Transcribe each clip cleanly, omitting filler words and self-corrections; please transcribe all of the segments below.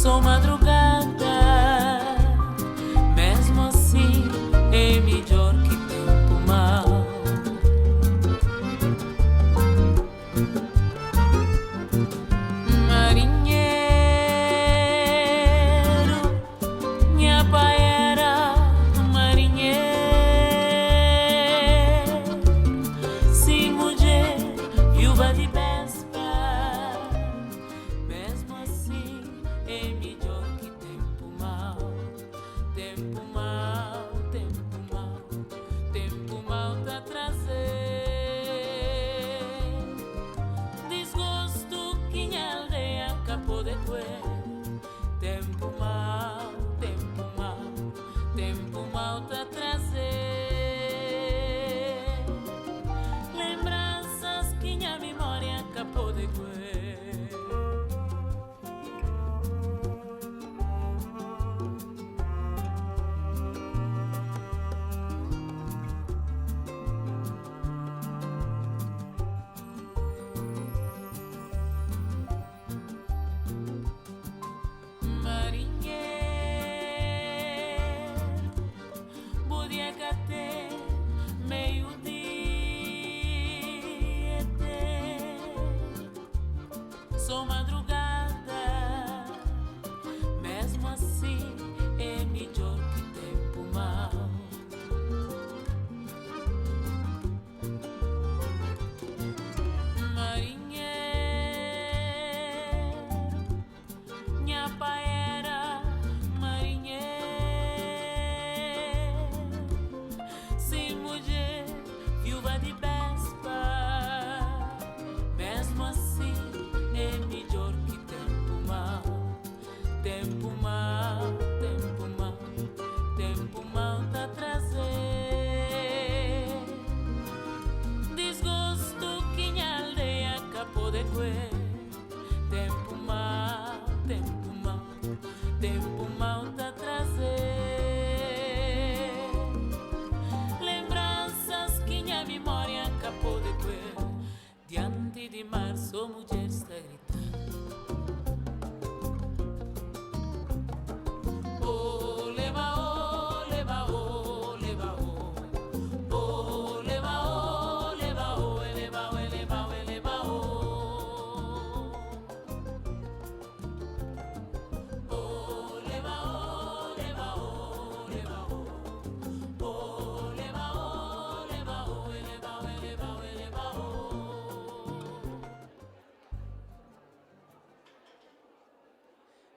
Sou madrugada, mesmo assim é melhor que tempo mau. Marinheiro, minha paera, marinheiro, sim, mulher, viúva de Vespa, mesmo assim é melhor que tempo mau. Tempo mau, tempo mau, tempo mau tá trazer desgosto que minha aldeia acabou de coer. Tempo mau, tempo mau, tempo mau tá trazer lembranças que minha memória acabou de coer. Marinheiro, podia ter meio-dia sou madrugada, mesmo assim é melhor que tempo mau. Marinheiro, minha paera, marinheiro, sim, mulher, viúva de Vespa, mesmo assim é melhor que tempo mau. Tempo mau, tempo mau, tempo mau tá trazer desgosto que minha aldeia acabou de coer. Tempo mau, tempo mau, tempo mau tá trazer lembranças que minha memória acabou de coer. Diante de março, mulher está gritando. Oh, leva, oh, leva, oh, leva, oh. Oh, leva, oh, leva, oh, eleva, oh, eleva, oh, eleva, oh. Oh, leva, oh, leva, oh, leva, oh. Oh, leva, oh, leva, oh, eleva, oh, eleva, oh, eleva, oh.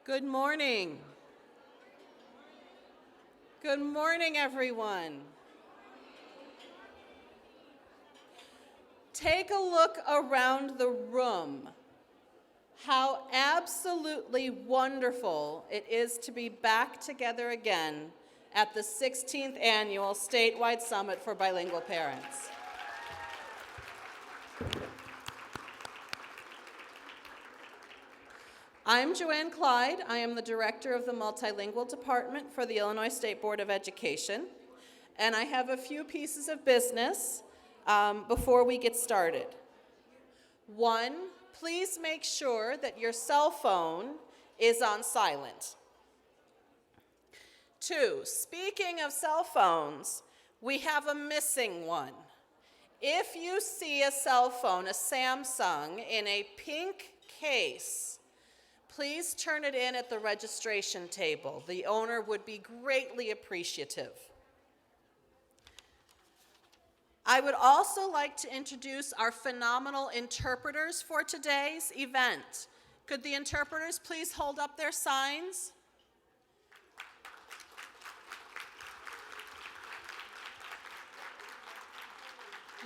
Good morning. Good morning, everyone. Take a look around the room. How absolutely wonderful it is to be back together again at the 16th Annual Statewide Summit for Bilingual Parents. I'm Joanne Clyde. I am the director of the Multilingual Department for the Illinois State Board of Education. And I have a few pieces of business before we get started. One, please make sure that your cell phone is on silent. Two, speaking of cell phones, we have a missing one. If you see a cell phone, a Samsung, in a pink case, please turn it in at the registration table. The owner would be greatly appreciative. I would also like to introduce our phenomenal interpreters for today's event. Could the interpreters please hold up their signs?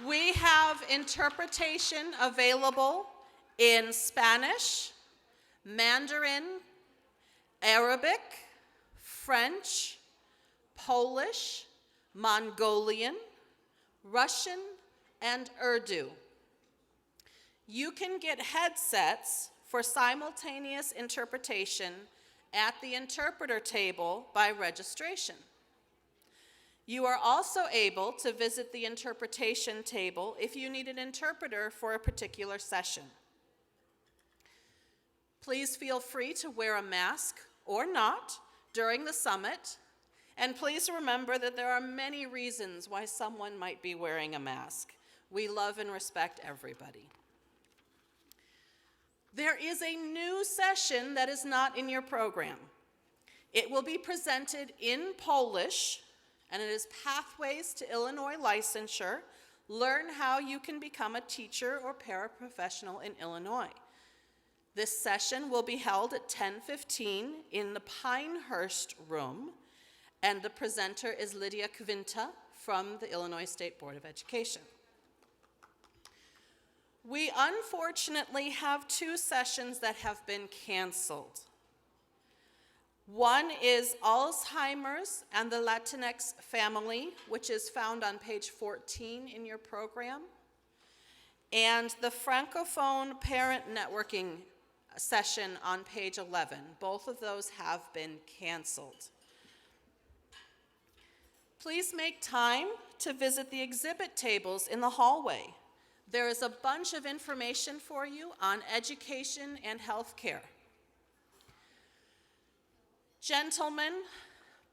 We have interpretation available in Spanish, Mandarin, Arabic, French, Polish, Mongolian, Russian, and Urdu. You can get headsets for simultaneous interpretation at the interpreter table by registration. You are also able to visit the interpretation table if you need an interpreter for a particular session. Please feel free to wear a mask or not during the summit. And please remember that there are many reasons why someone might be wearing a mask. We love and respect everybody. There is a new session that is not in your program. It will be presented in Polish, and it is Pathways to Illinois Licensure. Learn how you can become a teacher or paraprofessional in Illinois. This session will be held at 10:15 in the Pinehurst Room, and the presenter is Lydia Kvinta from the Illinois State Board of Education. We unfortunately have two sessions that have been canceled. One is Alzheimer's and the Latinx family, which is found on page 14 in your program, and the Francophone parent networking session on page 11. Both of those have been canceled. Please make time to visit the exhibit tables in the hallway. There is a bunch of information for you on education and healthcare. Gentlemen,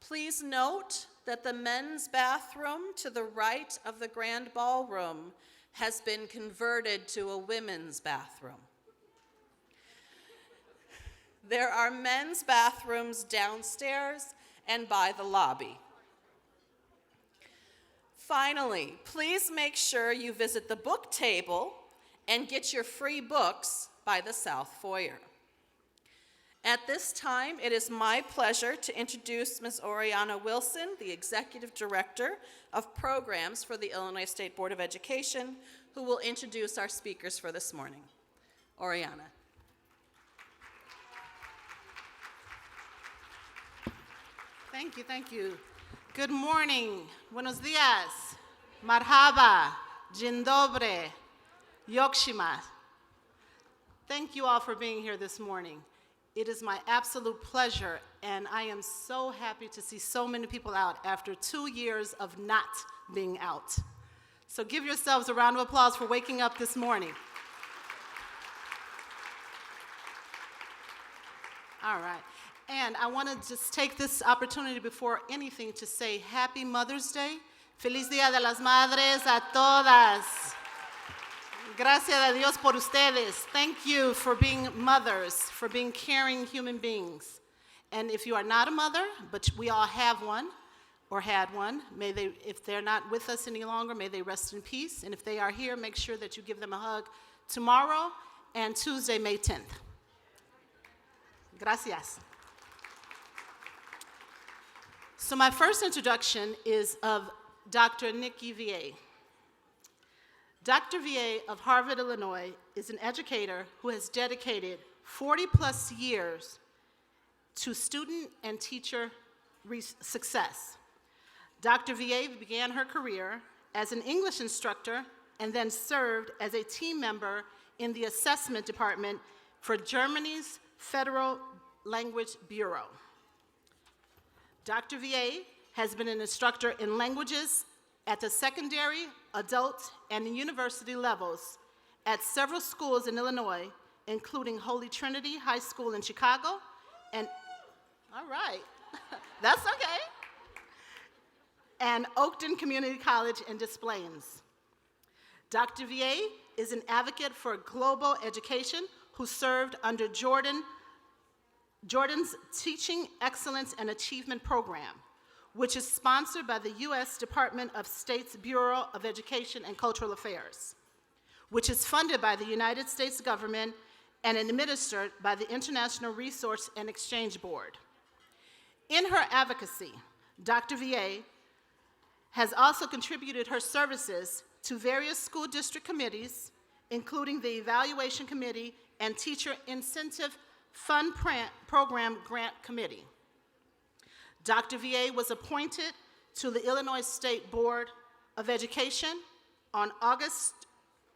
please note that the men's bathroom to the right of the grand ballroom has been converted to a women's bathroom. There are men's bathrooms downstairs and by the lobby. Finally, please make sure you visit the book table and get your free books by the South Foyer. At this time, it is my pleasure to introduce Ms. Oriana Wilson, the Executive Director of Programs for the Illinois State Board of Education, who will introduce our speakers for this morning. Oriana. Thank you. Good morning. Buenos días. Marhaba. Dzień dobry. Yokshimas. Thank you all for being here this morning. It is my absolute pleasure, and I am so happy to see so many people out after 2 years of not being out. So give yourselves a round of applause for waking up this morning. All right. And I want to just take this opportunity before anything to say Happy Mother's Day. Feliz Día de las Madres a todas. Gracias a Dios por ustedes. Thank you for being mothers, for being caring human beings. And if you are not a mother, but we all have one or had one, may they, if they're not with us any longer, may they rest in peace. And if they are here, make sure that you give them a hug tomorrow and Tuesday, May 10th. Gracias. So my first introduction is of Dr. Nikki VA. Dr. VA of Harvard, Illinois, is an educator who has dedicated 40-plus years to student and teacher success. Dr. VA began her career as an English instructor and then served as a team member in the assessment department for Germany's Federal Language Bureau. Dr. VA has been an instructor in languages at the secondary, adult, and university levels at several schools in Illinois, including Holy Trinity High School in Chicago, and, all right, that's okay, and Oakton Community College in Des Plaines. Dr. VA is an advocate for global education who served under Jordan's Teaching Excellence and Achievement Program, which is sponsored by the U.S. Department of State's Bureau of Education and Cultural Affairs, which is funded by the United States government and administered by the International Resource and Exchange Board. In her advocacy, Dr. VA has also contributed her services to various school district committees, including the Evaluation Committee and Teacher Incentive Fund Program Grant Committee. Dr. VA was appointed to the Illinois State Board of Education on August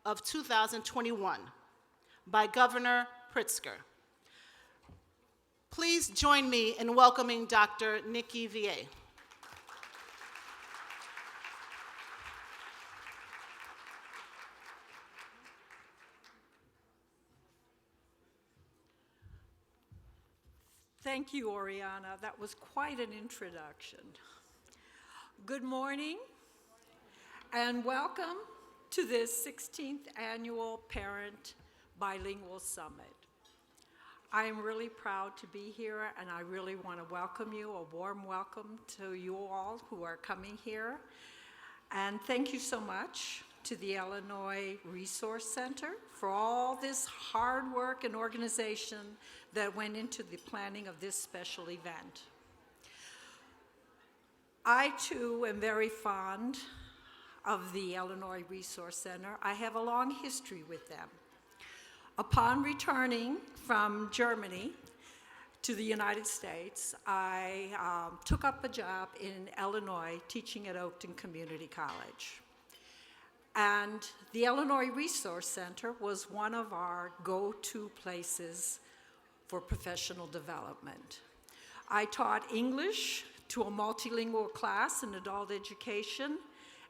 of 2021 by Governor Pritzker. Please join me in welcoming Dr. Nikki VA. Thank you, Oriana. That was quite an introduction. Good morning, and welcome to this 16th Annual Parent Bilingual Summit. I am really proud to be here, and I really want to welcome you, a warm welcome to you all who are coming here. And thank you so much to the Illinois Resource Center for all this hard work and organization that went into the planning of this special event. I, too, am very fond of the Illinois Resource Center. I have a long history with them. Upon returning from Germany to the United States, I took up a job in Illinois teaching at Oakton Community College. And the Illinois Resource Center was one of our go-to places for professional development. I taught English to a multilingual class in adult education,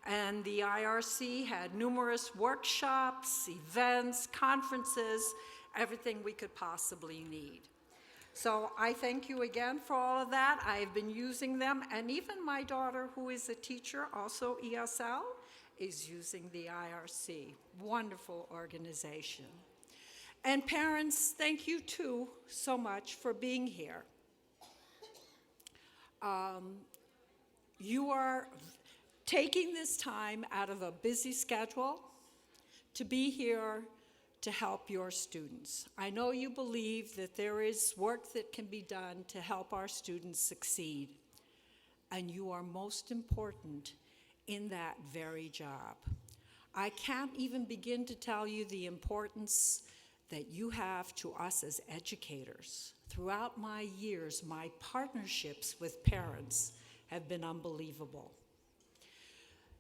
and the IRC had numerous workshops, events, conferences, everything we could possibly need. So I thank you again for all of that. I've been using them, and even my daughter, who is a teacher, also ESL, is using the IRC. Wonderful organization. And parents, thank you too so much for being here. You are taking this time out of a busy schedule to be here to help your students. I know you believe that there is work that can be done to help our students succeed, and you are most important in that very job. I can't even begin to tell you the importance that you have to us as educators. Throughout my years, my partnerships with parents have been unbelievable.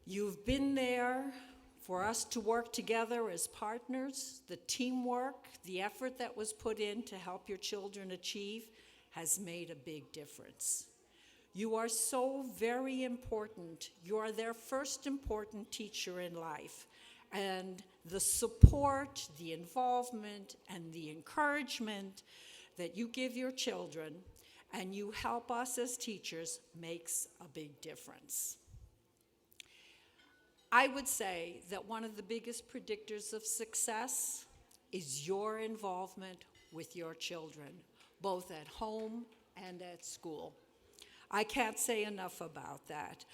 You've been there for us to work together as partners. The teamwork, the effort that was put in to help your children achieve has made a big difference. You are so very important. You are their first important teacher in life. And the support, the involvement, and the encouragement that you give your children and you help us as teachers makes a big difference. I would say that one of the biggest predictors of success is your involvement with your children, both at home and at school. I can't say enough about that.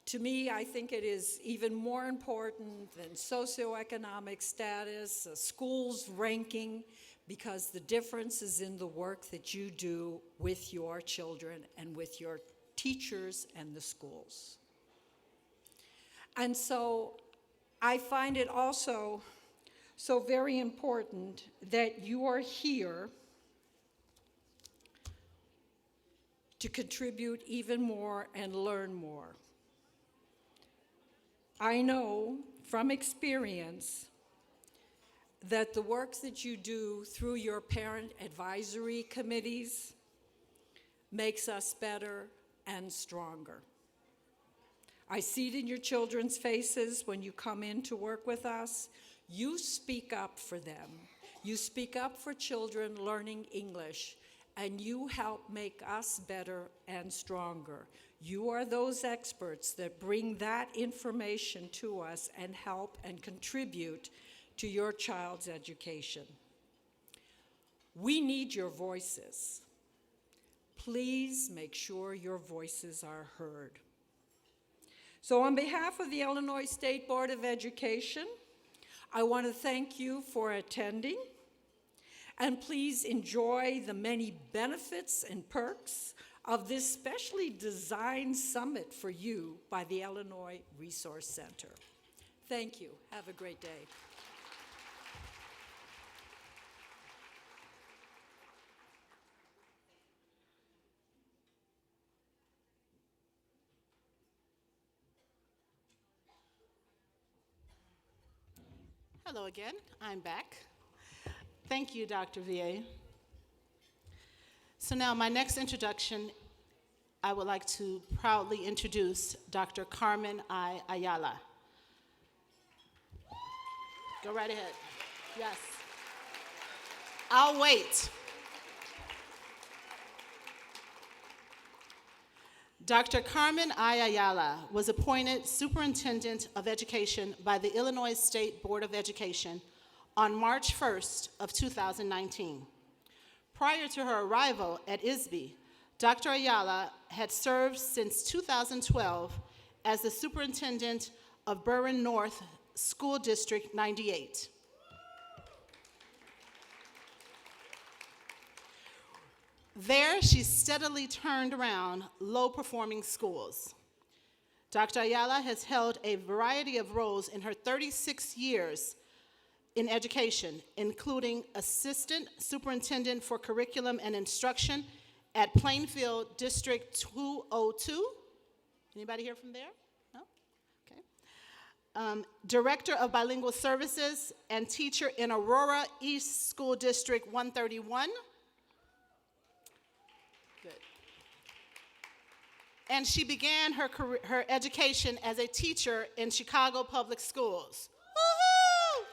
To me, I think it is even more important than socioeconomic status, a school's ranking, because the difference is in the work that you do with your children and with your teachers and the schools. And so I find it also so very important that you are here to contribute even more and learn more. I know from experience that the work that you do through your parent advisory committees makes us better and stronger. I see it in your children's faces when you come in to work with us. You speak up for them. You speak up for children learning English, and you help make us better and stronger. You are those experts that bring that information to us and help and contribute to your child's education. We need your voices. Please make sure your voices are heard. So on behalf of the Illinois State Board of Education, I want to thank you for attending, and please enjoy the many benefits and perks of this specially designed summit for you by the Illinois Resource Center. Thank you. Have a great day. Hello again, I'm back. Thank you, Dr. VA. So now my next introduction, I would like to proudly introduce Dr. Carmen Ayala. Go right ahead. Yes. I'll wait. Dr. Carmen Ayala was appointed Superintendent of Education by the Illinois State Board of Education on March 1st of 2019. Prior to her arrival at ISB, Dr. Ayala had served since 2012 as the Superintendent of Burren North School District 98. There, she steadily turned around low-performing schools. Dr. Ayala has held a variety of roles in her 36 years in education, including Assistant Superintendent for Curriculum and Instruction at Plainfield District 202. Anybody here from there? No? Okay. Director of Bilingual Services and teacher in Aurora East School District 131. Good. And she began her education as a teacher in Chicago Public Schools. Woohoo!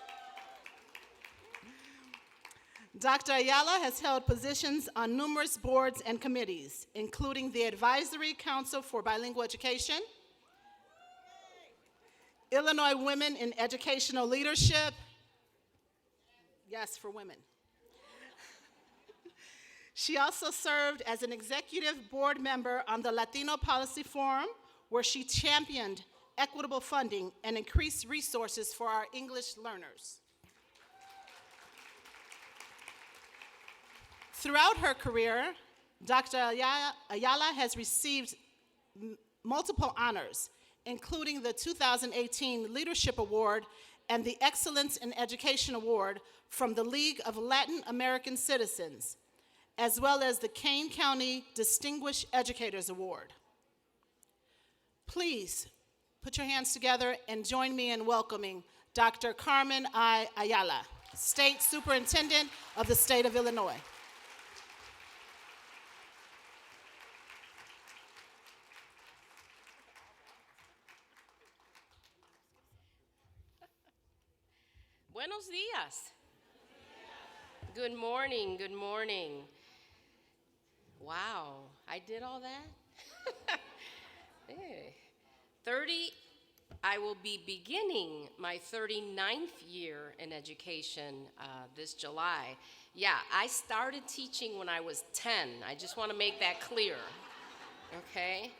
Dr. Ayala has held positions on numerous boards and committees, including the Advisory Council for Bilingual Education, Illinois Women in Educational Leadership, yes, for women. She also served as an executive board member on the Latino Policy Forum, where she championed equitable funding and increased resources for our English learners. Throughout her career, Dr. Ayala has received multiple honors, including the 2018 Leadership Award and the Excellence in Education Award from the League of Latin American Citizens, as well as the Kane County Distinguished Educators Award. Please put your hands together and join me in welcoming Dr. Carmen Ayala, State Superintendent of the State of Illinois. Buenos días. Good morning, good morning. Wow, I did all that? Hey. I will be beginning my 39th year in education this July. Yeah, I started teaching when I was 10. I just want to make that clear, okay?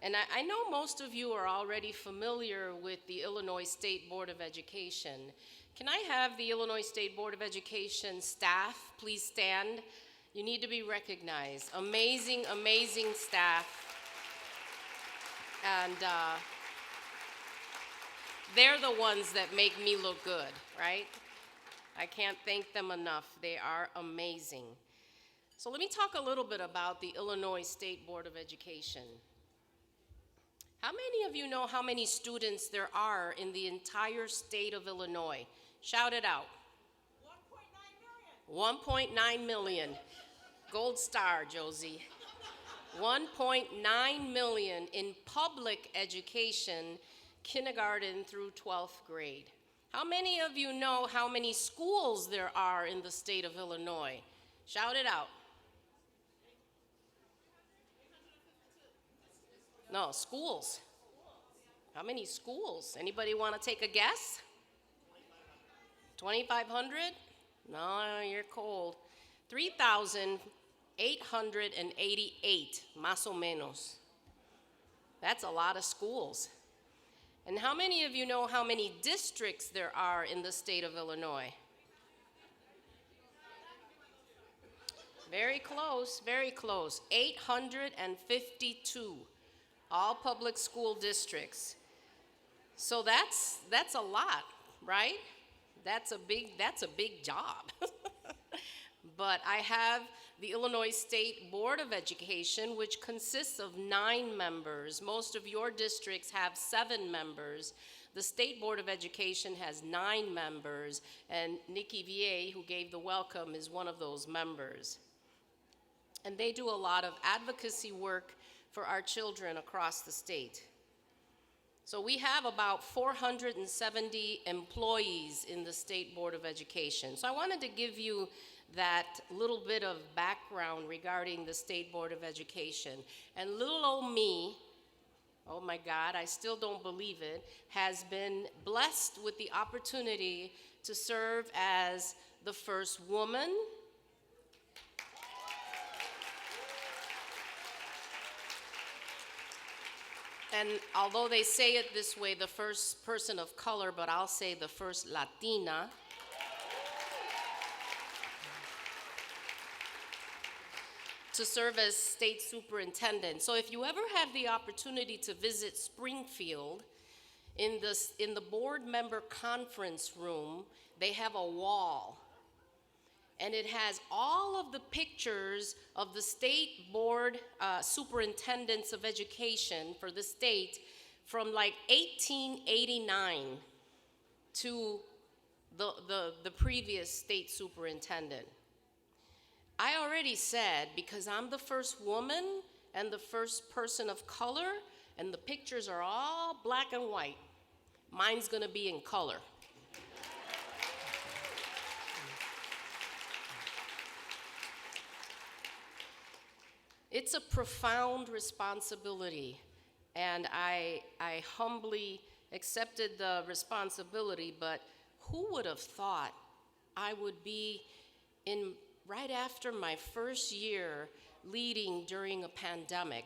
And I know most of you are already familiar with the Illinois State Board of Education. Can I have the Illinois State Board of Education staff please stand? You need to be recognized. Amazing, amazing staff. And they're the ones that make me look good, right? I can't thank them enough. They are amazing. So let me talk a little bit about the Illinois State Board of Education. How many of you know how many students there are in the entire state of Illinois? Shout it out. 1.9 million. 1.9 million. Gold star, Josie. 1.9 million in public education, kindergarten through 12th grade. How many of you know how many schools there are in the state of Illinois? Shout it out. No, schools. How many schools? Anybody want to take a guess? 2,500? No, you're cold. 3,888, más o menos. That's a lot of schools. And how many of you know how many districts there are in the state of Illinois? Very close, very close. 852, all public school districts. So that's a lot, right? That's a big job. But I have the Illinois State Board of Education, which consists of 9 members. Most of your districts have 7 members. The State Board of Education has 9 members, and Nikki Vier, who gave the welcome, is one of those members. And they do a lot of advocacy work for our children across the state. So we have about 470 employees in the State Board of Education. So I wanted to give you that little bit of background regarding the State Board of Education. And little old me, oh my God, I still don't believe it, has been blessed with the opportunity to serve as the first woman, and although they say it this way, the first person of color, but I'll say the first Latina, to serve as state superintendent. So if you ever have the opportunity to visit Springfield, in the board member conference room, they have a wall. And it has all of the pictures of the state board superintendents of education for the state from like 1889 to the previous state superintendent. I already said, because I'm the first woman and the first person of color, and the pictures are all black and white, mine's gonna be in color. It's a profound responsibility, and I humbly accepted the responsibility, but who would have thought I would be in right after my first year leading during a pandemic?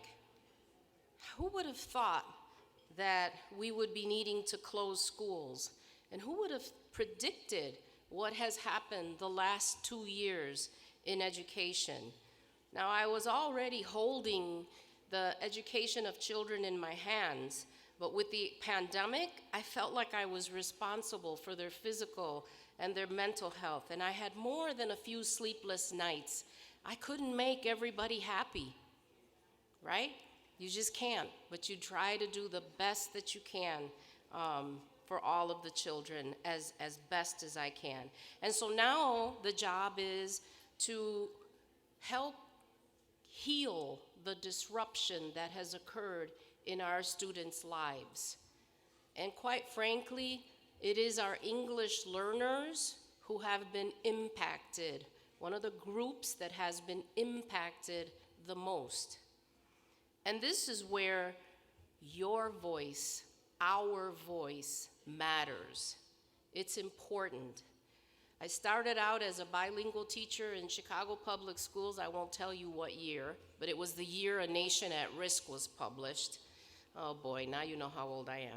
Who would have thought that we would be needing to close schools? And who would have predicted what has happened the last 2 years in education? Now, I was already holding the education of children in my hands, but with the pandemic, I felt like I was responsible for their physical and their mental health, and I had more than a few sleepless nights. I couldn't make everybody happy, right? You just can't, but you try to do the best that you can for all of the children as best as I can. And so now the job is to help heal the disruption that has occurred in our students' lives. And quite frankly, it is our English learners who have been impacted, one of the groups that has been impacted the most. And this is where your voice, our voice, matters. It's important. I started out as a bilingual teacher in Chicago Public Schools. I won't tell you what year, but it was the year A Nation at Risk was published. Oh boy, now you know how old I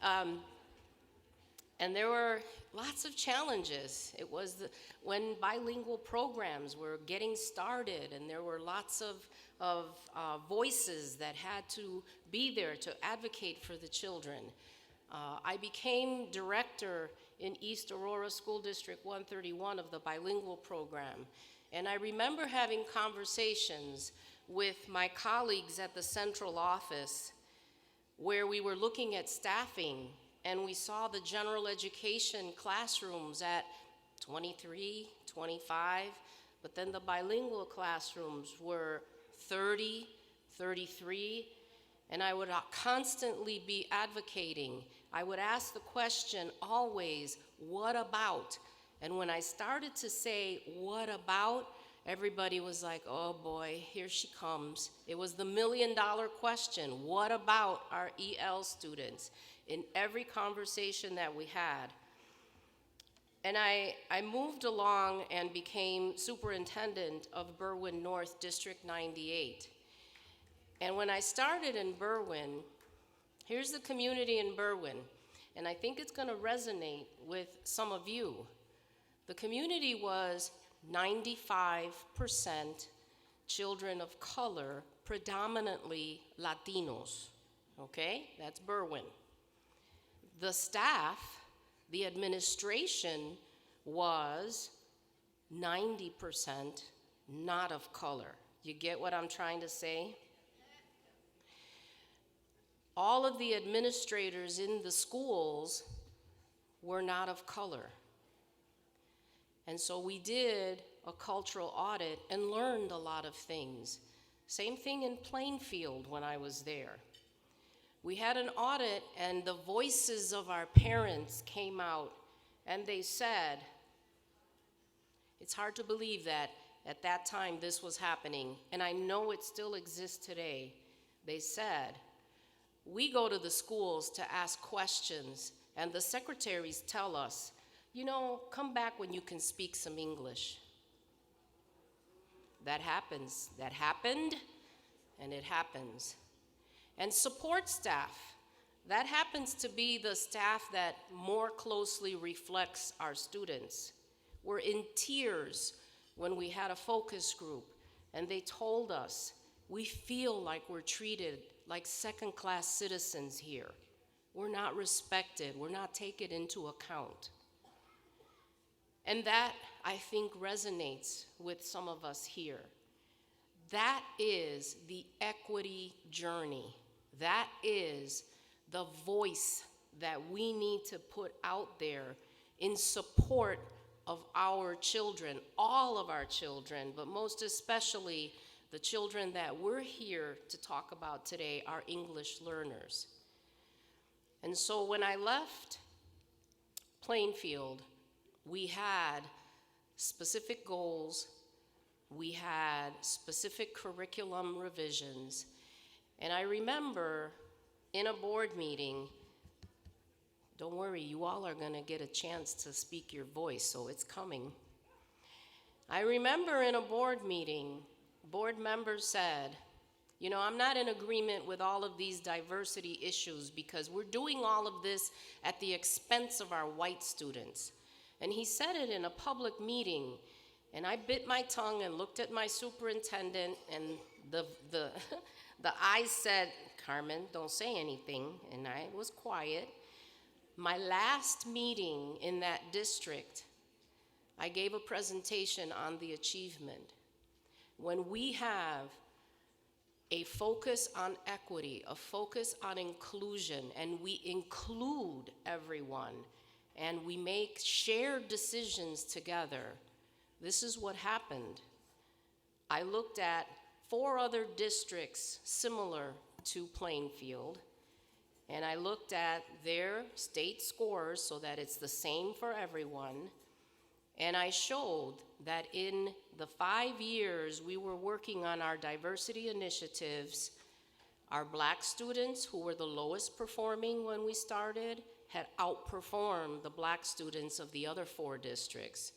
am. And there were lots of challenges. It was when bilingual programs were getting started, and there were lots of voices that had to be there to advocate for the children. I became director in East Aurora School District 131 of the bilingual program. And I remember having conversations with my colleagues at the central office where we were looking at staffing, and we saw the general education classrooms at 23, 25, but then the bilingual classrooms were 30, 33, and I would constantly be advocating. I would ask the question always, what about? And when I started to say, what about, everybody was like, oh boy, here she comes. It was the $1 million question, what about our EL students? In every conversation that we had. And I moved along and became superintendent of Berwyn North District 98. And when I started in Berwyn, here's the community in Berwyn, and I think it's gonna resonate with some of you. The community was 95% children of color, predominantly Latinos, okay? That's Berwyn. The staff, the administration was 90% not of color. You get what I'm trying to say? All of the administrators in the schools were not of color. And so we did a cultural audit and learned a lot of things. Same thing in Plainfield when I was there. We had an audit, and the voices of our parents came out, and they said, It's hard to believe that at that time this was happening, and I know it still exists today. They said, we go to the schools to ask questions, and the secretaries tell us, you know, come back when you can speak some English. That happens. That happened, and it happens. And support staff, that happens to be the staff that more closely reflects our students. We're in tears when we had a focus group, and they told us, we feel like we're treated like second-class citizens here. We're not respected. We're not taken into account. And that, I think, resonates with some of us here. That is the equity journey. That is the voice that we need to put out there in support of our children, all of our children, but most especially the children that we're here to talk about today, our English learners. And so when I left Plainfield, we had specific goals, we had specific curriculum revisions, and I remember in a board meeting, don't worry, you all are gonna get a chance to speak your voice, so it's coming. I remember in a board meeting, board members said, you know, I'm not in agreement with all of these diversity issues because we're doing all of this at the expense of our white students. And he said it in a public meeting, and I bit my tongue and looked at my superintendent, and the eyes said, Carmen, don't say anything, and I was quiet. My last meeting in that district, I gave a presentation on the achievement. When we have a focus on equity, a focus on inclusion, and we include everyone, and we make shared decisions together, this is what happened. I looked at 4 other districts similar to Plainfield, and I looked at their state scores so that it's the same for everyone, and I showed that in the 5 years we were working on our diversity initiatives, our Black students, who were the lowest performing when we started, had outperformed the Black students of the other 4 districts.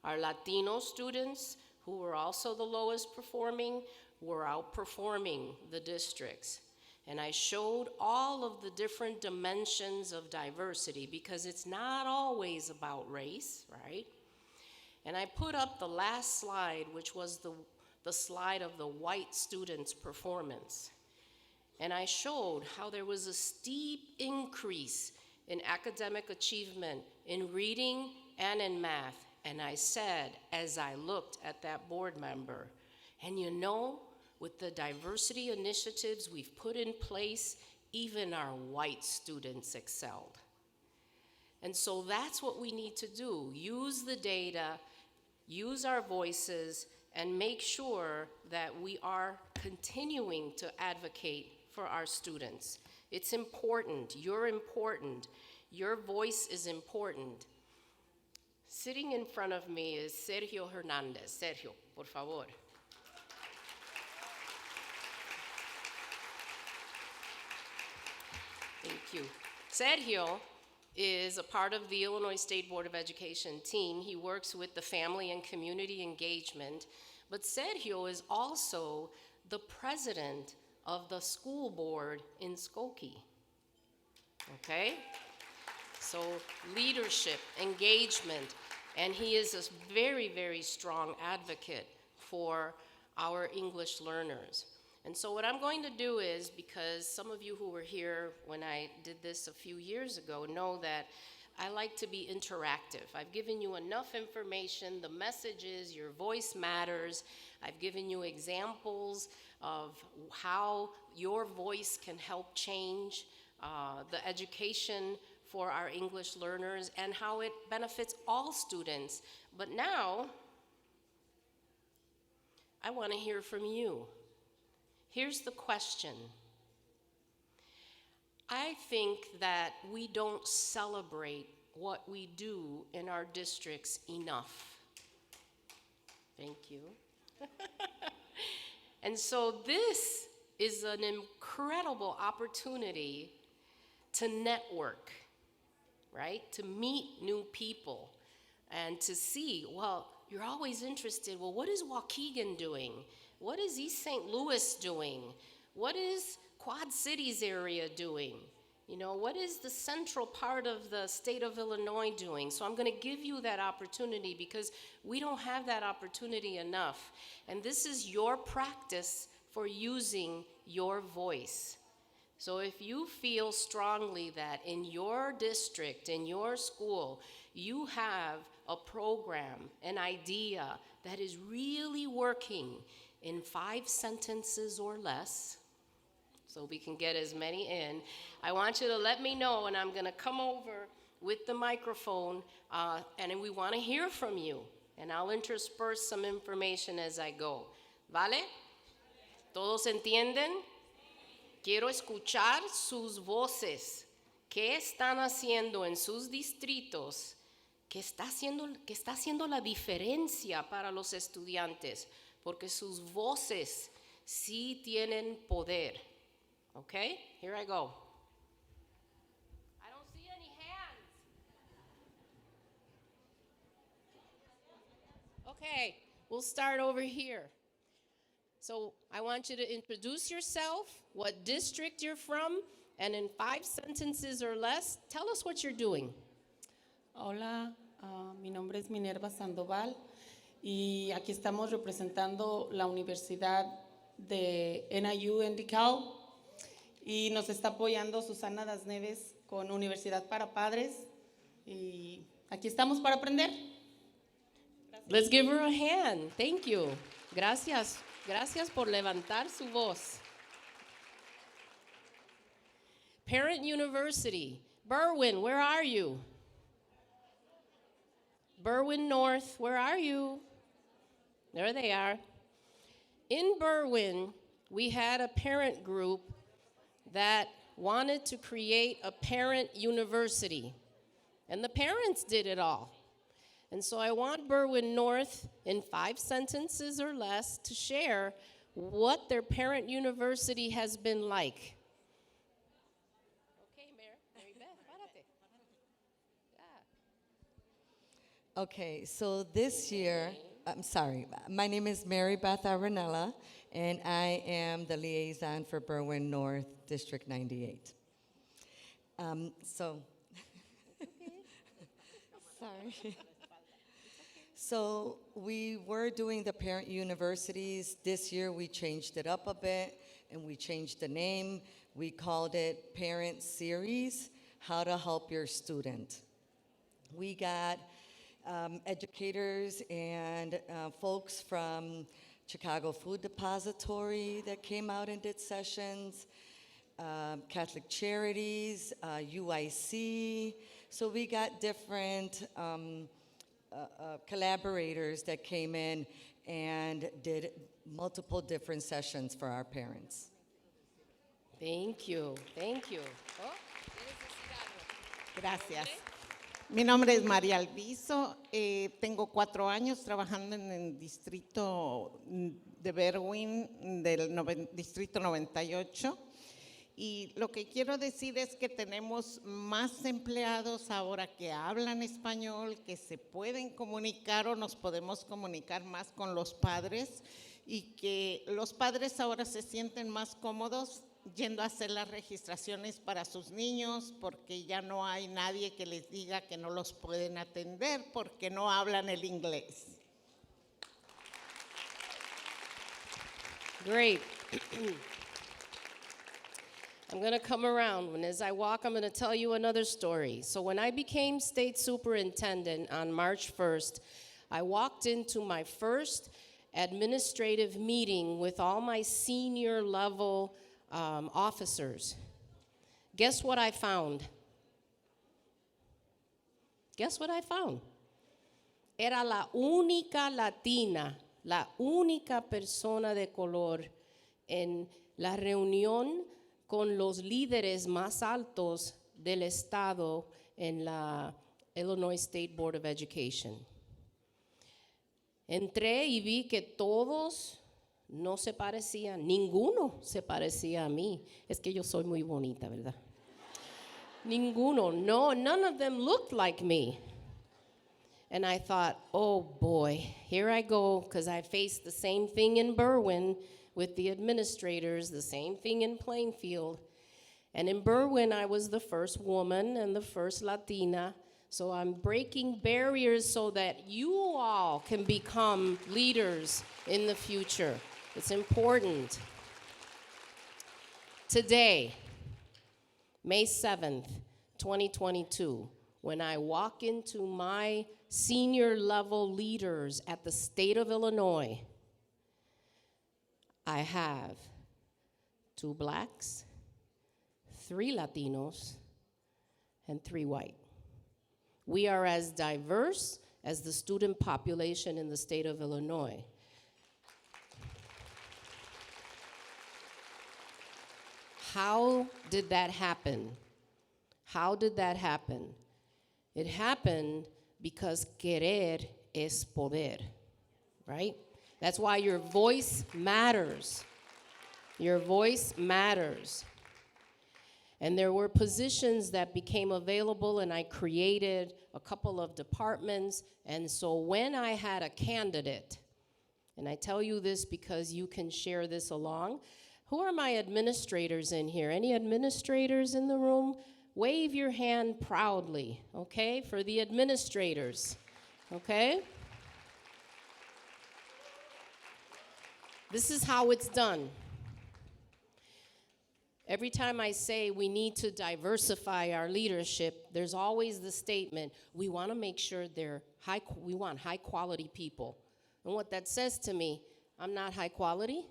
Our Latino students, who were also the lowest performing, were outperforming the districts. And I showed all of the different dimensions of diversity because it's not always about race, right? And I put up the last slide, which was the slide of the white students' performance. And I showed how there was a steep increase in academic achievement in reading and in math. And I said, as I looked at that board member, and you know, with the diversity initiatives we've put in place, even our white students excelled. And so that's what we need to do. Use the data, use our voices, and make sure that we are continuing to advocate for our students. It's important. You're important. Your voice is important. Sitting in front of me is Sergio Hernandez. Sergio, por favor. Thank you. Sergio is a part of the Illinois State Board of Education team. He works with the family and community engagement, but Sergio is also the president of the school board in Skokie, okay? So leadership, engagement, and he is a very, very strong advocate for our English learners. And so what I'm going to do is, because some of you who were here when I did this a few years ago know that I like to be interactive. I've given you enough information. The message is your voice matters. I've given you examples of how your voice can help change the education for our English learners and how it benefits all students. But now, I want to hear from you. Here's the question. I think that we don't celebrate what we do in our districts enough. Thank you. And so this is an incredible opportunity to network, right? To meet new people and to see, well, you're always interested, well, what is Waukegan doing? What is East St. Louis doing? What is Quad Cities area doing? You know, what is the central part of the state of Illinois doing? So I'm going to give you that opportunity because we don't have that opportunity enough. And this is your practice for using your voice. So if you feel strongly that in your district, in your school, you have a program, an idea that is really working in 5 sentences or less, so we can get as many in, I want you to let me know, and I'm going to come over with the microphone, and we want to hear from you. And I'll intersperse some information as I go. ¿Vale? ¿Todos entienden? Quiero escuchar sus voces. ¿Qué están haciendo en sus distritos? ¿Qué está haciendo la diferencia para los estudiantes? Porque sus voces sí tienen poder. Okay, here I go. I don't see any hands. Okay, we'll start over here. So I want you to introduce yourself, what district you're from, and in 5 sentences or less, tell us what you're doing. Hola, mi nombre es Minerva Sandoval y aquí estamos representando la Universidad de NIU en DeKalb y nos está apoyando Susana Das Neves con Universidad para Padres y aquí estamos para aprender. Let's give her a hand. Thank you. Gracias. Gracias por levantar su voz. Parent University. Berwyn, where are you? Berwyn North, where are you? There they are. In Berwyn, we had a parent group that wanted to create a parent university. And the parents did it all. And so I want Berwyn North, in 5 sentences or less, to share what their parent university has been like. Okay, Mary Beth, párate. Yeah. Okay, so this year, I'm sorry, my name is Mary Beth Arenella, and I am the liaison for Berwyn North, District 98. Sorry. So we were doing the parent universities. This year we changed it up a bit, and we changed the name. We called it Parent Series, How to Help Your Student. We got educators and folks from Chicago Food Depository that came out and did sessions, Catholic Charities, UIC. So we got different collaborators that came in and did multiple different sessions for our parents. Thank you. Thank you. Oh, Gracias. Mi nombre es María Alviso. Tengo 4 años trabajando en el distrito de Berwyn, del distrito 98. Y lo que quiero decir es que tenemos más empleados ahora que hablan español, que se pueden comunicar o nos podemos comunicar más con los padres y que los padres ahora se sienten más cómodos yendo a hacer las registraciones para sus niños porque ya no hay nadie que les diga que no los pueden atender porque no hablan el inglés. Great. I'm going to come around, and as I walk, I'm going to tell you another story. So when I became state superintendent on March 1st, I walked into my first administrative meeting with all my senior level officers. Guess what I found? Guess what I found? Era la única latina, la única persona de color en la reunión con los líderes más altos del estado en la Illinois State Board of Education. Entré y vi que todos no se parecían, ninguno se parecía a mí. Es que yo soy muy bonita, ¿verdad? Ninguno, no, none of them looked like me. And I thought, oh boy, here I go, because I faced the same thing in Berwyn with the administrators, the same thing in Plainfield. And in Berwyn, I was the first woman and the first Latina. So I'm breaking barriers so that you all can become leaders in the future. It's important. Today, May 7th, 2022, when I walk into my senior level leaders at the state of Illinois, I have 2 blacks, 3 Latinos, and 3 white. We are as diverse as the student population in the state of Illinois. How did that happen? How did that happen? It happened because querer es poder, right? That's why your voice matters. Your voice matters. And there were positions that became available, and I created a couple of departments. And so when I had a candidate, and I tell you this because you can share this along, who are my administrators in here? Any administrators in the room? Wave your hand proudly, okay, for the administrators, okay? This is how it's done. Every time I say we need to diversify our leadership, there's always the statement, we want to make sure we want high quality people. And what that says to me, I'm not high quality,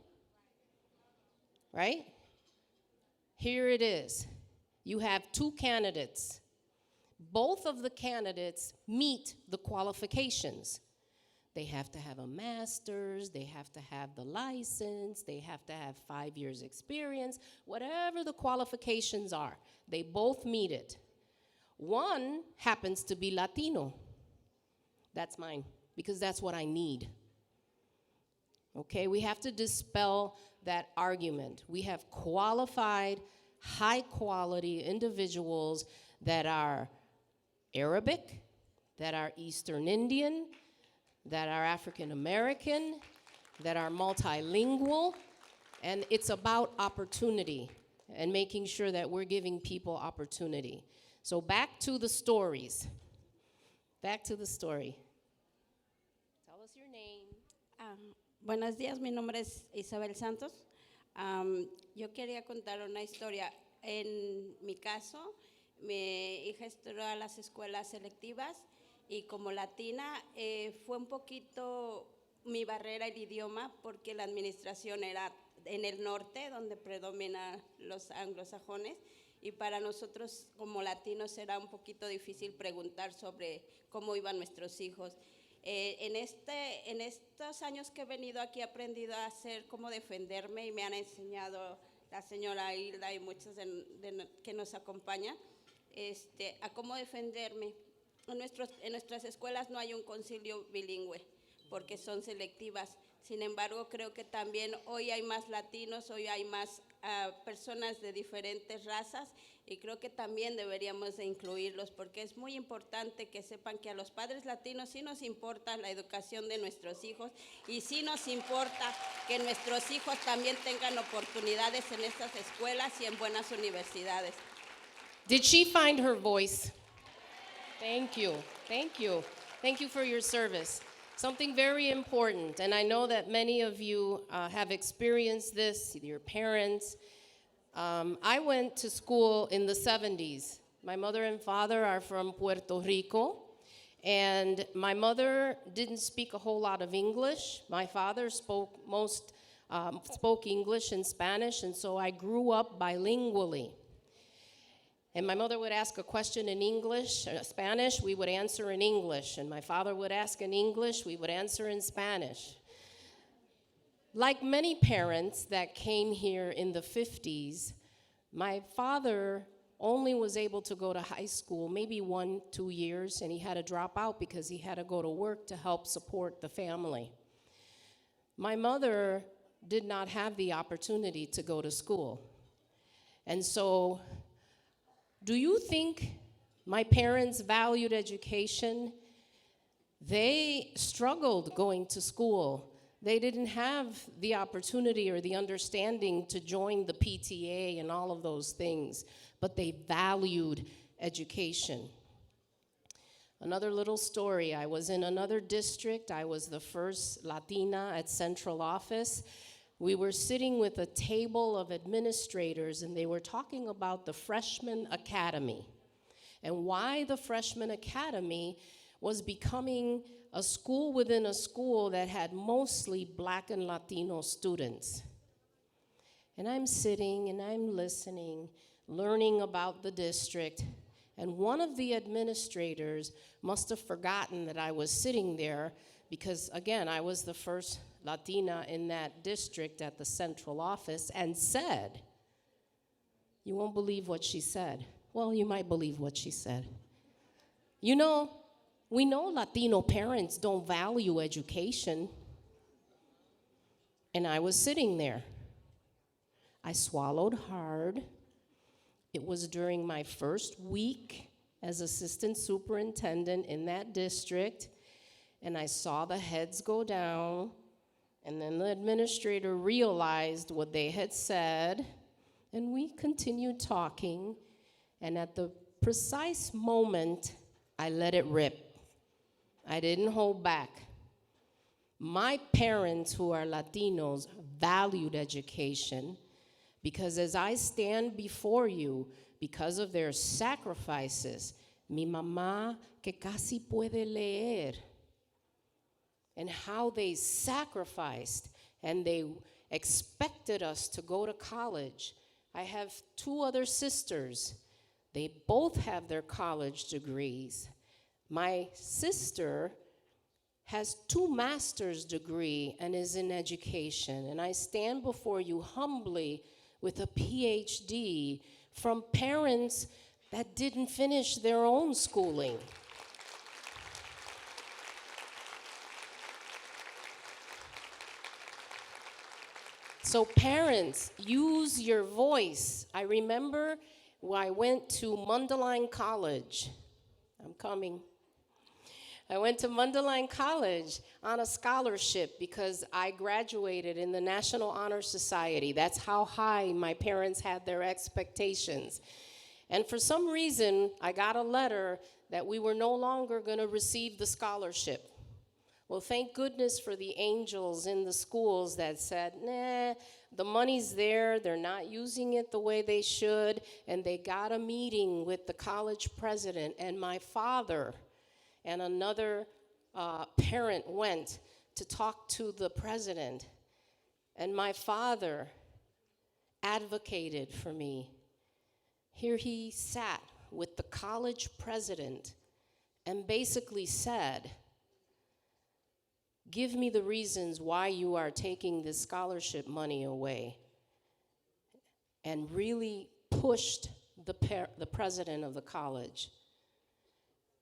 right? Here it is. You have 2 candidates. Both of the candidates meet the qualifications. They have to have a master's, they have to have the license, they have to have 5 years experience, whatever the qualifications are, they both meet it. One happens to be Latino. That's mine, because that's what I need. Okay, we have to dispel that argument. We have qualified, high quality individuals that are Arabic, that are Eastern Indian, that are African American, that are multilingual, and it's about opportunity and making sure that we're giving people opportunity. So back to the stories. Back to the story. Tell us your name. Buenos días, mi nombre es Isabel Santos. Yo quería contar una historia. En mi caso, mi hija estudió a las escuelas selectivas y como latina fue un poquito mi barrera el idioma porque la administración era en el norte donde predominan los anglosajones y para nosotros como latinos era un poquito difícil preguntar sobre cómo iban nuestros hijos. En estos años que he venido aquí he aprendido a hacer cómo defenderme y me han enseñado la señora Hilda y muchos que nos acompañan a cómo defenderme. En nuestras escuelas no hay un concilio bilingüe porque son selectivas. Sin embargo, creo que también hoy hay más latinos, hoy hay más personas de diferentes razas y creo que también deberíamos de incluirlos porque es muy importante que sepan que a los padres latinos sí nos importa la educación de nuestros hijos y sí nos importa que nuestros hijos también tengan oportunidades en estas escuelas y en buenas universidades. Did she find her voice? Thank you. Thank you. Thank you for your service. Something very important, and I know that many of you have experienced this, your parents. I went to school in the 70s. My mother and father are from Puerto Rico, and my mother didn't speak a whole lot of English. My father spoke English and Spanish, and so I grew up bilingually. And my mother would ask a question in English, Spanish, we would answer in English. And my father would ask in English, we would answer in Spanish. Like many parents that came here in the 50s, my father only was able to go to high school maybe 1-2 years, and he had to drop out because he had to go to work to help support the family. My mother did not have the opportunity to go to school. And so, do you think my parents valued education? They struggled going to school. They didn't have the opportunity or the understanding to join the PTA and all of those things, but they valued education. Another little story, I was in another district. I was the first Latina at central office. We were sitting with a table of administrators, and they were talking about the freshman academy and why the freshman academy was becoming a school within a school that had mostly Black and Latino students. And I'm sitting and I'm listening, learning about the district, and one of the administrators must have forgotten that I was sitting there because, again, I was the first Latina in that district at the central office, and said, you won't believe what she said. Well, you might believe what she said. You know, we know Latino parents don't value education. And I was sitting there. I swallowed hard. It was during my first week as assistant superintendent in that district, and I saw the heads go down, and then the administrator realized what they had said, and we continued talking, and at the precise moment, I let it rip. I didn't hold back. My parents, who are Latinos, valued education, because as I stand before you, because of their sacrifices, mi mamá que casi puede leer, and how they sacrificed and they expected us to go to college. I have 2 other sisters. They both have their college degrees. My sister has 2 master's degrees and is in education, and I stand before you humbly with a PhD from parents that didn't finish their own schooling. So parents, use your voice. I remember when I went to Mundelein College. I'm coming. I went to Mundelein College on a scholarship because I graduated in the National Honor Society. That's how high my parents had their expectations. And for some reason, I got a letter that we were no longer going to receive the scholarship. Well, thank goodness for the angels in the schools that said, nah, the money's there, they're not using it the way they should, and they got a meeting with the college president, and my father and another parent went to talk to the president, and my father advocated for me. Here he sat with the college president and basically said, give me the reasons why you are taking this scholarship money away, and really pushed the president of the college.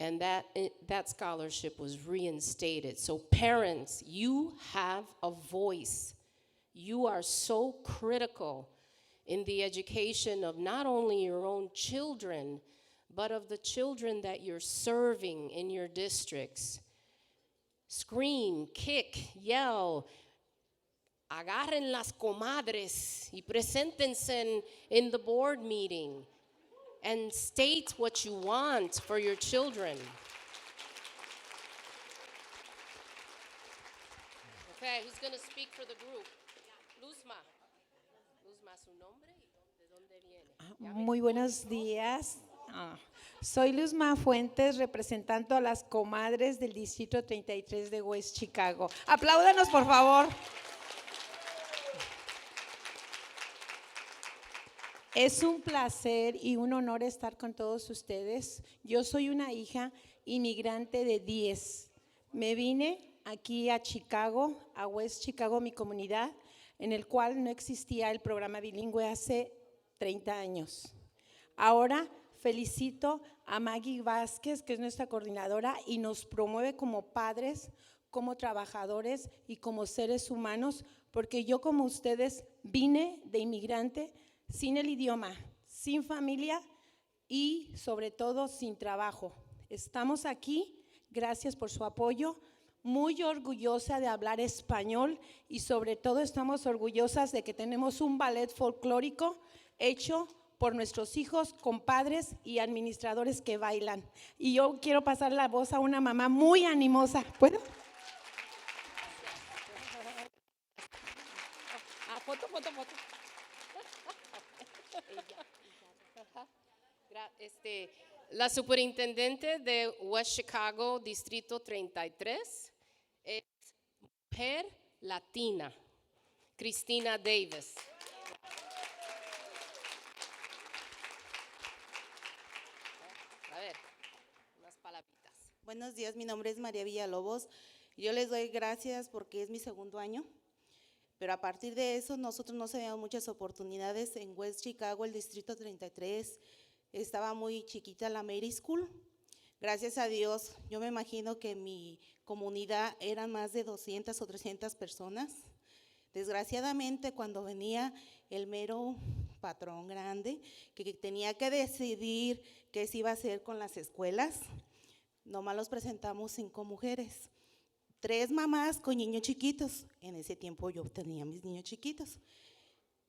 And that scholarship was reinstated. So parents, you have a voice. You are so critical in the education of not only your own children, but of the children that you're serving in your districts. Scream, kick, yell, agarren las comadres y preséntense in the board meeting and state what you want for your children. Okay, who's going to speak for the group? Luzma. Luzma, su nombre y de dónde viene. Muy buenos días. Soy Luzma Fuentes, representando a las comadres del Distrito 33 de West Chicago. Apláudanos, por favor. Es un placer y un honor estar con todos ustedes. Yo soy una hija inmigrante de 10. Me vine aquí a Chicago, a West Chicago, mi comunidad, en el cual no existía el programa bilingüe hace 30 años. Ahora felicito a Maggie Vázquez, que es nuestra coordinadora y nos promueve como padres, como trabajadores y como seres humanos, porque yo como ustedes vine de inmigrante sin el idioma, sin familia y sobre todo sin trabajo. Estamos aquí, gracias por su apoyo, muy orgullosa de hablar español y sobre todo estamos orgullosas de que tenemos un ballet folclórico hecho por nuestros hijos, compadres y administradores que bailan. Y yo quiero pasar la voz a una mamá muy animosa. ¿Puedo? Foto. La superintendente de West Chicago, Distrito 33, es mujer latina, Cristina Davis. A ver, unas palabritas. Buenos días, mi nombre es María Villalobos. Yo les doy gracias porque es mi segundo año, pero a partir de eso nosotros no sabíamos muchas oportunidades en West Chicago, el Distrito 33. Estaba muy chiquita la Mary School. Gracias a Dios, yo me imagino que en mi comunidad eran más de 200 o 300 personas. Desgraciadamente, cuando venía el mero patrón grande, que tenía que decidir qué se iba a hacer con las escuelas, nomás los presentamos 5 mujeres, 3 mamás con niños chiquitos. En ese tiempo yo tenía mis niños chiquitos.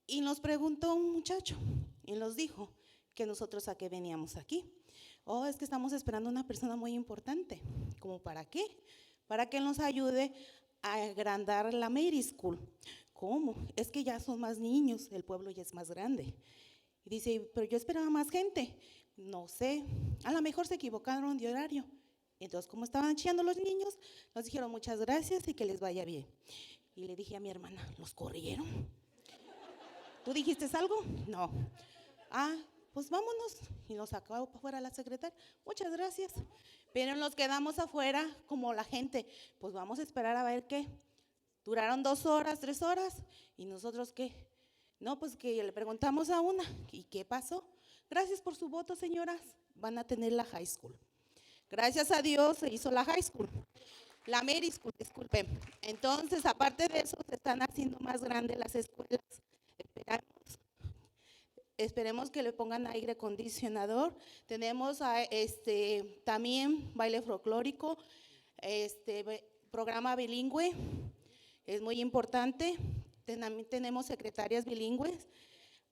Y nos preguntó un muchacho y nos dijo que nosotros a qué veníamos aquí. Oh, es que estamos esperando una persona muy importante. ¿Cómo para qué? Para que nos ayude a agrandar la Mary School. ¿Cómo? Es que ya son más niños, el pueblo ya es más grande. Y dice, pero yo esperaba más gente. No sé, a lo mejor se equivocaron de horario. Entonces, como estaban chillando los niños, nos dijeron muchas gracias y que les vaya bien. Y le dije a mi hermana, ¿los corrieron? ¿Tú dijiste algo? No. Ah, pues vámonos. Y nos sacó para afuera la secretaria. Muchas gracias. Pero nos quedamos afuera como la gente. Pues vamos a esperar a ver qué. Duraron 2 horas, 3 horas. ¿Y nosotros qué? No, pues que le preguntamos a una. ¿Y qué pasó? Gracias por su voto, señoras. Van a tener la high school. Gracias a Dios se hizo la high school. La Mary School, disculpe. Entonces, aparte de eso, se están haciendo más grandes las escuelas. Esperemos que le pongan aire acondicionador. Tenemos también baile folclórico, programa bilingüe, es muy importante. También tenemos secretarias bilingües.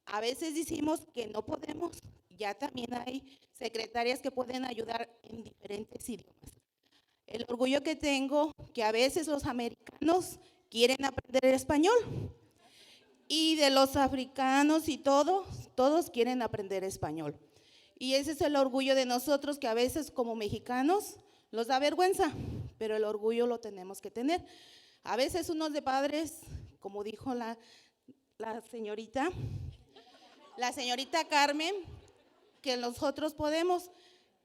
A veces decimos que no podemos, ya también hay secretarias que pueden ayudar en diferentes idiomas. El orgullo que tengo que a veces los americanos quieren aprender español. Y de los africanos y todos quieren aprender español. Y ese es el orgullo de nosotros, que a veces como mexicanos nos da vergüenza, pero el orgullo lo tenemos que tener. A veces unos de padres, como dijo la señorita Carmen, que nosotros podemos,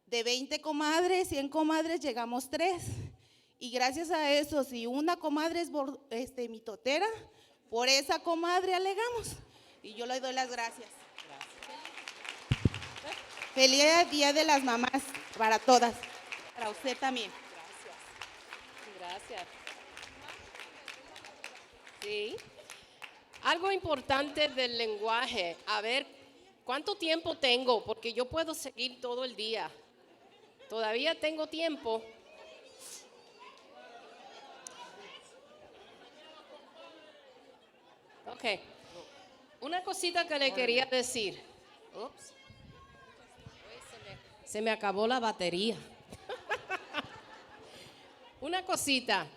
de 20 comadres, 100 comadres, llegamos 3. Y gracias a eso, si una comadre es mitotera, por esa comadre alegamos. Y yo le doy las gracias. Feliz Día de las Mamás para todas. Para usted también. Gracias. Sí. Algo importante del lenguaje. A ver, ¿cuánto tiempo tengo? Porque yo puedo seguir todo el día. Todavía tengo tiempo. Ok. Una cosita que le quería decir. Ups. Se me acabó la batería. Una cosita.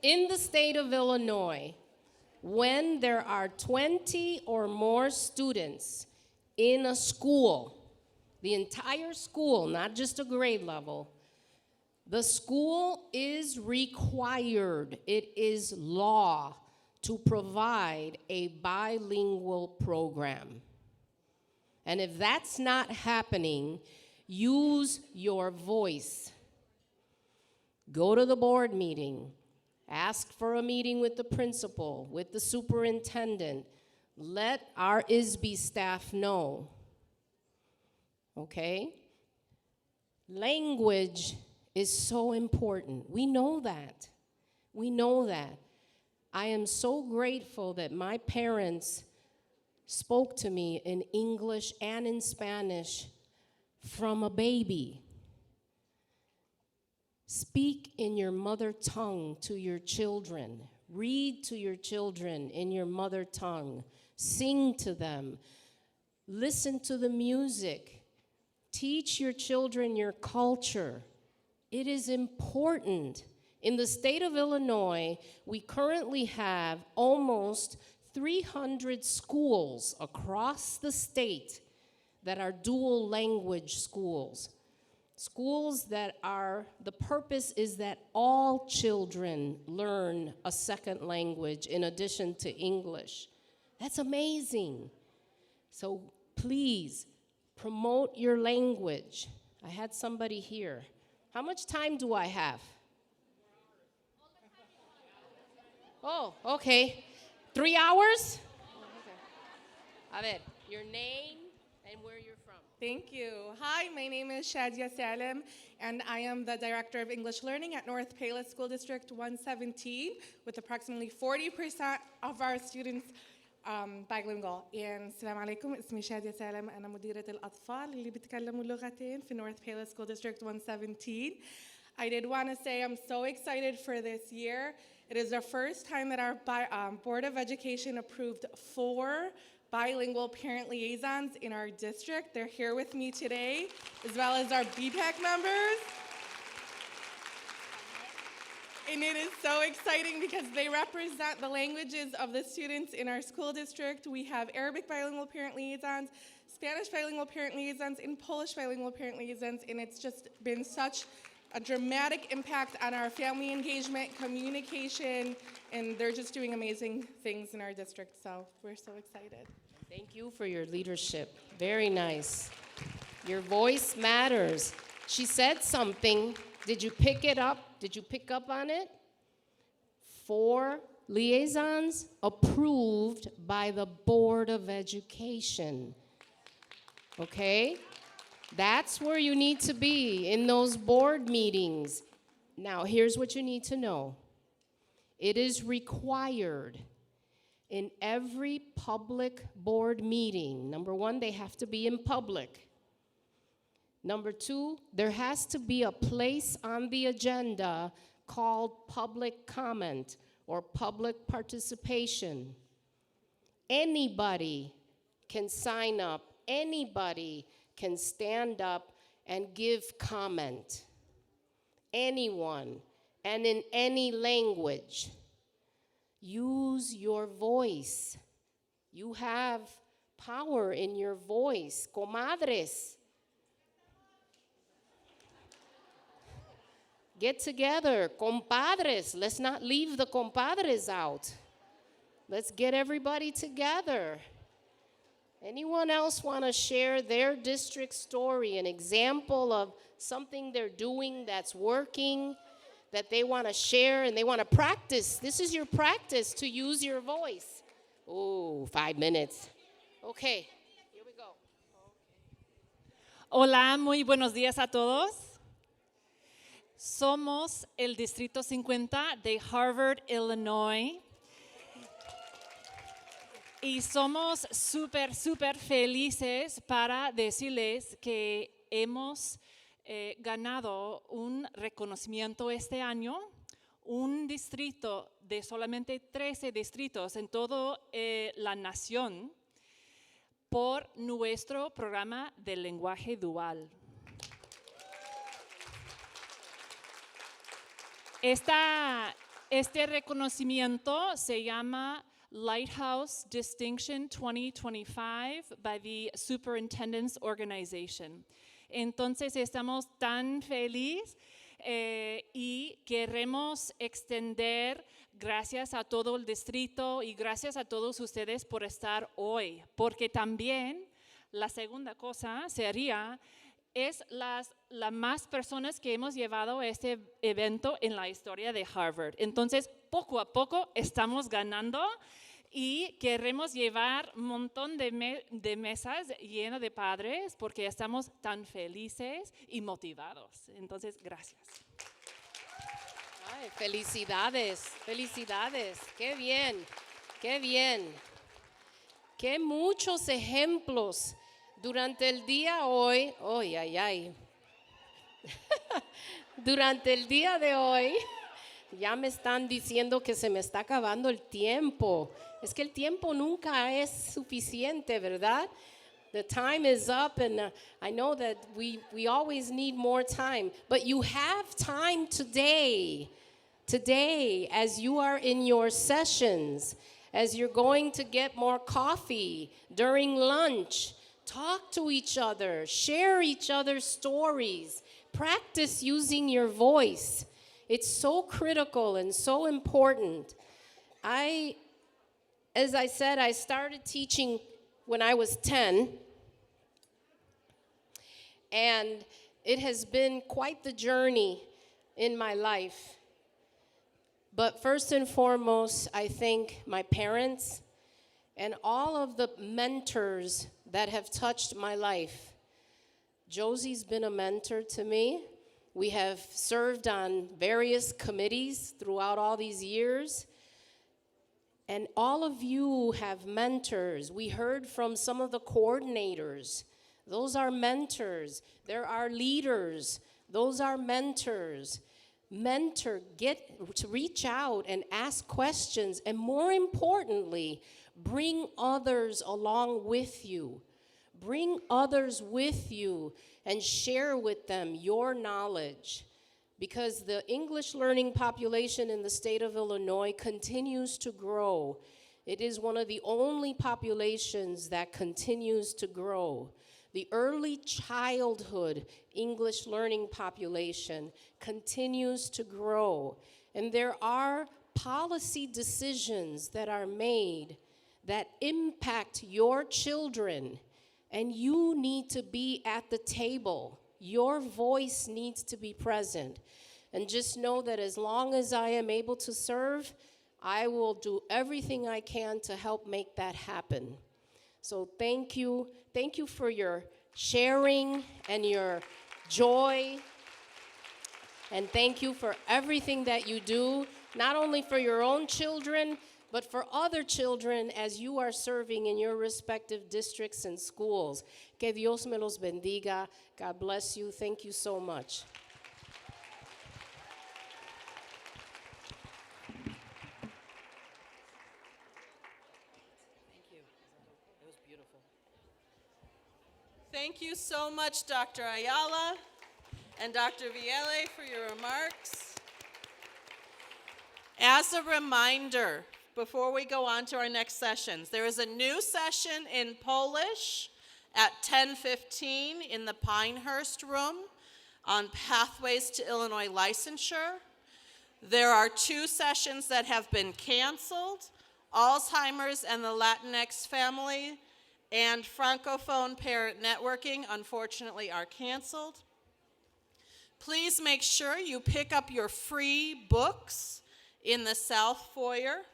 In the state of Illinois, when there are 20 or more students in a school, the entire school, not just a grade level, the school is required, it is law, to provide a bilingual program. And if that's not happening, use your voice. Go to the board meeting. Ask for a meeting with the principal, with the superintendent. Let our ISB staff know. okay? Language is so important. We know that. We know that. I am so grateful that my parents spoke to me in English and in Spanish from a baby. Speak in your mother tongue to your children. Read to your children in your mother tongue. Sing to them. Listen to the music. Teach your children your culture. It is important. In the state of Illinois, we currently have almost 300 schools across the state that are dual language schools. Schools that are, the purpose is that all children learn a second language in addition to English. That's amazing. So please promote your language. I had somebody here. How much time do I have? Oh, okay. 3 hours? A ver, your name and where you're from. Thank you. Hi, my name is Shadia Salem, and I am the Director of English Learning at North Palos School District 117, with approximately 40% of our students bilingual. And السلام عليكم اسمي شادية سالم أنا مديرة الأطفال اللي بيتكلموا لغتين في North Palos School District 117. I did want to say I'm so excited for this year. It is the first time that our Board of Education approved 4 bilingual parent liaisons in our district. They're here with me today, as well as our BPAC members. And it is so exciting because they represent the languages of the students in our school district. We have Arabic bilingual parent liaisons, Spanish bilingual parent liaisons, and Polish bilingual parent liaisons, and it's just been such a dramatic impact on our family engagement, communication, and they're just doing amazing things in our district, so we're so excited. Thank you for your leadership. Very nice. Your voice matters. She said something. Did you pick it up? Did you pick up on it? 4 liaisons approved by the Board of Education. Okay? That's where you need to be, in those board meetings. Now, here's what you need to know. It is required in every public board meeting. Number 1, they have to be in public. Number 2, there has to be a place on the agenda called public comment or public participation. Anybody can sign up. Anybody can stand up and give comment. Anyone, and in any language. Use your voice. You have power in your voice. Comadres. Get together. Compadres. Let's not leave the compadres out. Let's get everybody together. Anyone else want to share their district story, an example of something they're doing that's working, that they want to share and they want to practice? This is your practice to use your voice. Oh, 5 minutes. Okay, here we go. Hola, muy buenos días a todos. Somos el Distrito 50 de Harvard, Illinois. Y somos súper felices para decirles que hemos ganado un reconocimiento este año, un distrito de solamente 13 distritos en toda la nación por nuestro programa de lenguaje dual. Este reconocimiento se llama Lighthouse Distinction 2025 by the Superintendent's Organization. Entonces estamos tan felices y queremos extender gracias a todo el distrito y gracias a todos ustedes por estar hoy, porque también la segunda cosa sería es las más personas que hemos llevado a este evento en la historia de Harvard. Entonces, poco a poco estamos ganando Y queremos llevar un montón de mesas llenas de padres porque estamos tan felices y motivados. Entonces, gracias. Ay, felicidades, felicidades. Qué bien, qué bien. Qué muchos ejemplos durante el día hoy. Ay, ay, ay. Durante el día de hoy, ya me están diciendo que se me está acabando el tiempo. Es que el tiempo nunca es suficiente, ¿verdad? The time is up, and I know that we always need more time. But you have time today. Today, as you are in your sessions, as you're going to get more coffee during lunch, talk to each other, share each other's stories, practice using your voice. It's so critical and so important. As I said, I started teaching when I was 10, and it has been quite the journey in my life. But first and foremost, I thank my parents and all of the mentors that have touched my life. Josie's been a mentor to me. We have served on various committees throughout all these years. And all of you have mentors. We heard from some of the coordinators. Those are mentors. There are leaders. Those are mentors. Reach out and ask questions. And more importantly, bring others along with you. Bring others with you and share with them your knowledge. Because the English learning population in the state of Illinois continues to grow. It is one of the only populations that continues to grow. The early childhood English learning population continues to grow. And there are policy decisions that are made that impact your children. And you need to be at the table. Your voice needs to be present. And just know that as long as I am able to serve, I will do everything I can to help make that happen. So thank you. Thank you for your sharing and your joy. And thank you for everything that you do, not only for your own children, but for other children as you are serving in your respective districts and schools. Que Dios me los bendiga. God bless you. Thank you so much. Thank you so much, Dr. Ayala and Dr. Vielle, for your remarks. As a reminder, before we go on to our next sessions, there is a new session in Polish at 10:15 in the Pinehurst room on pathways to Illinois licensure. There are 2 sessions that have been canceled, Alzheimer's and the Latinx family, and Francophone parent networking, unfortunately, are canceled. Please make sure you pick up your free books in the South Foyer.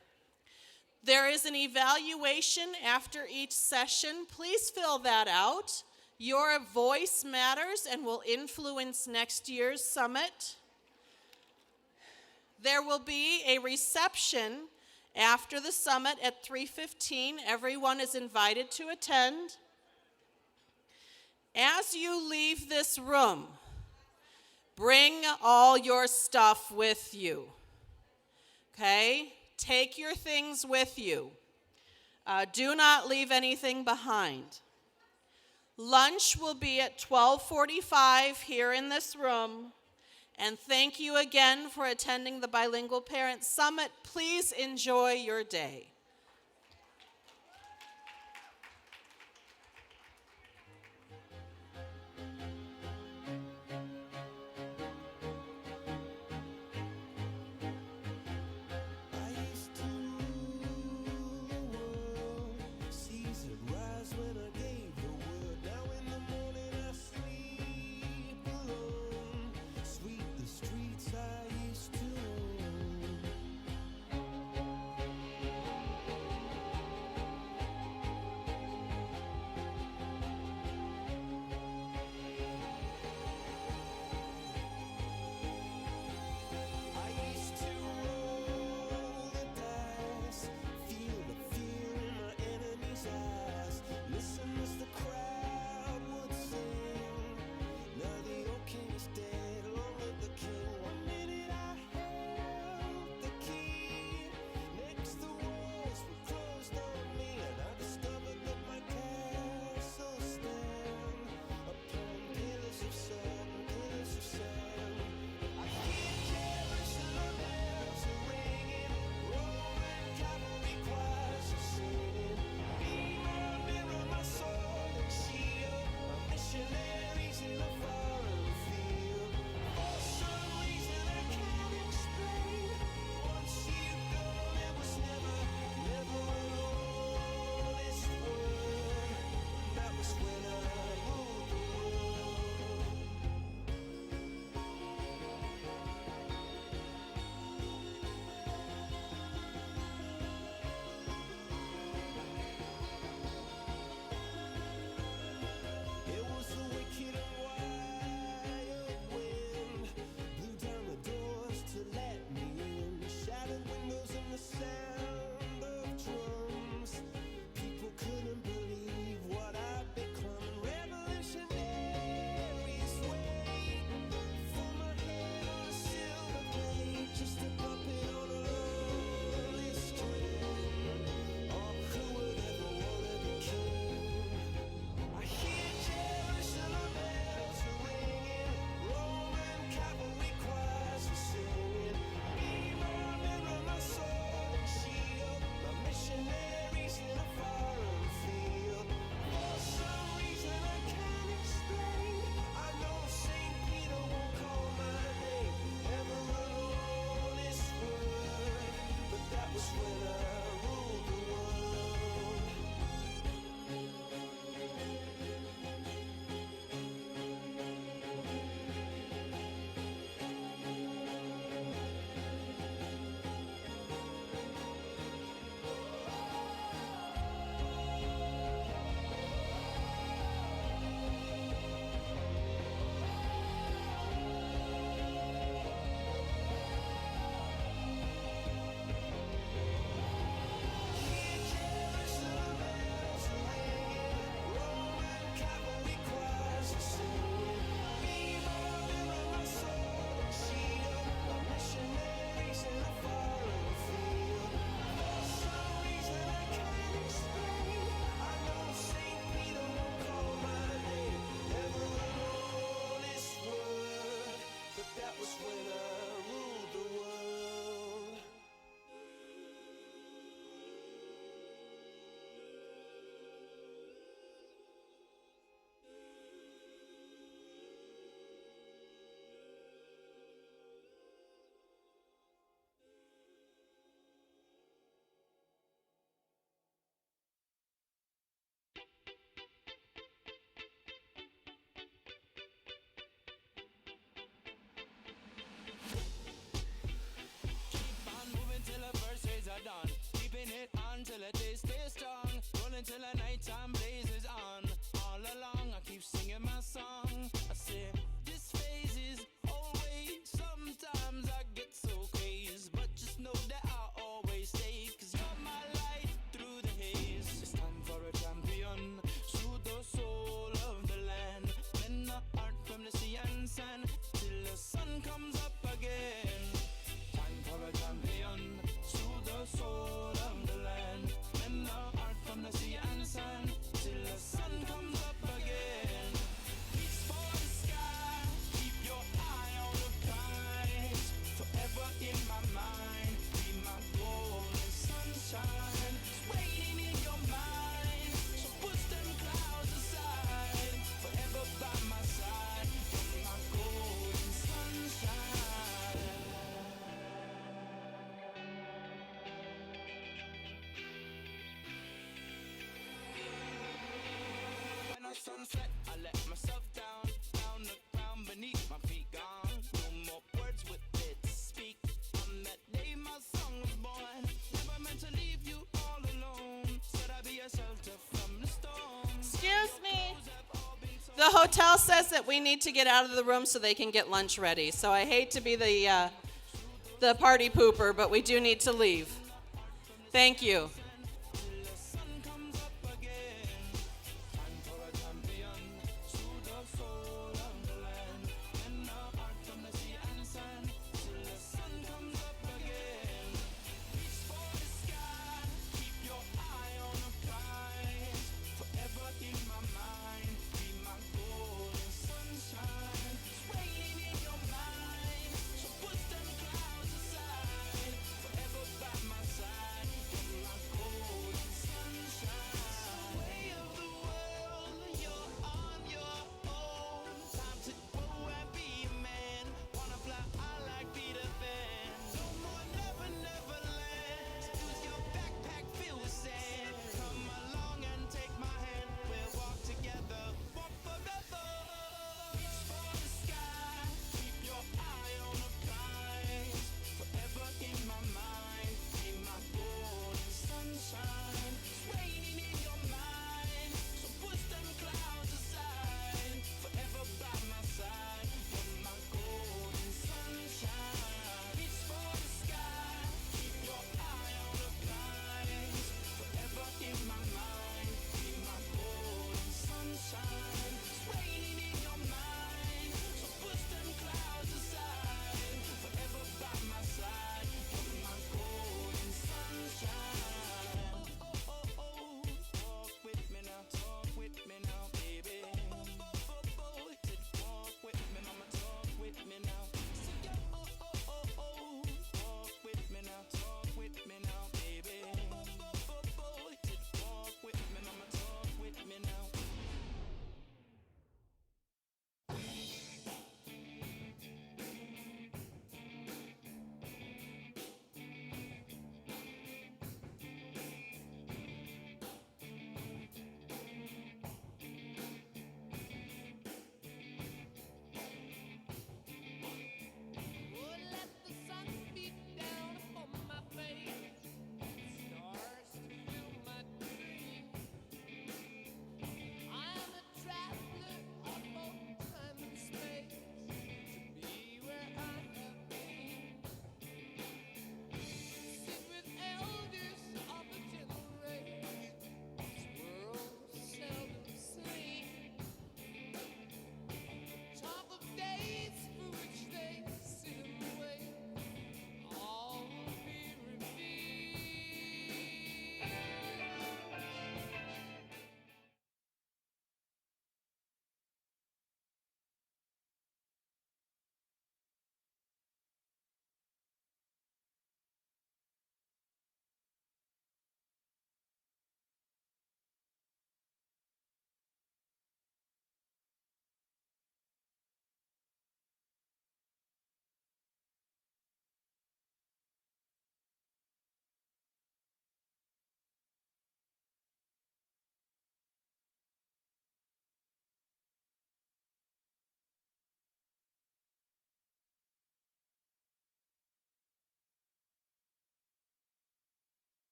There is an evaluation after each session. Please fill that out. Your voice matters and will influence next year's summit. There will be a reception after the summit at 3:15. Everyone is invited to attend. As you leave this room, bring all your stuff with you. Okay? Take your things with you. Do not leave anything behind. Lunch will be at 12:45 here in this room. And thank you again for attending the Bilingual Parent Summit. Please enjoy your day. on. Keeping it on till the day stays strong. Rolling till the nighttime blazes on. All along I keep singing my song. I say, this phase is always. Sometimes I get so crazed, but just know that I'll always stay. Cause you're my light through the haze. It's time for a champion. Soothe the soul of the land. Lend the art from the sea and sand. Till the sun comes up again. Time for a champion. Soothe the soul of the land. Lend the art from the sea and sand. Till the sun comes up again. Reach for the sky. Keep your eye on the prize. Forever in my mind. Be my golden sunshine. It's waiting in your mind. So push them clouds aside. Forever by my side. Be my golden sunshine. When the sunset, I let myself down, down the ground beneath my feet gone. No more words with it to speak. On that day my song was born. Never meant to leave you all alone. Said I'd be a shelter from the storm. Excuse me. The hotel says that we need to get out of the room so they can get lunch ready. So I hate to be the party pooper, but we do need to leave. Thank you.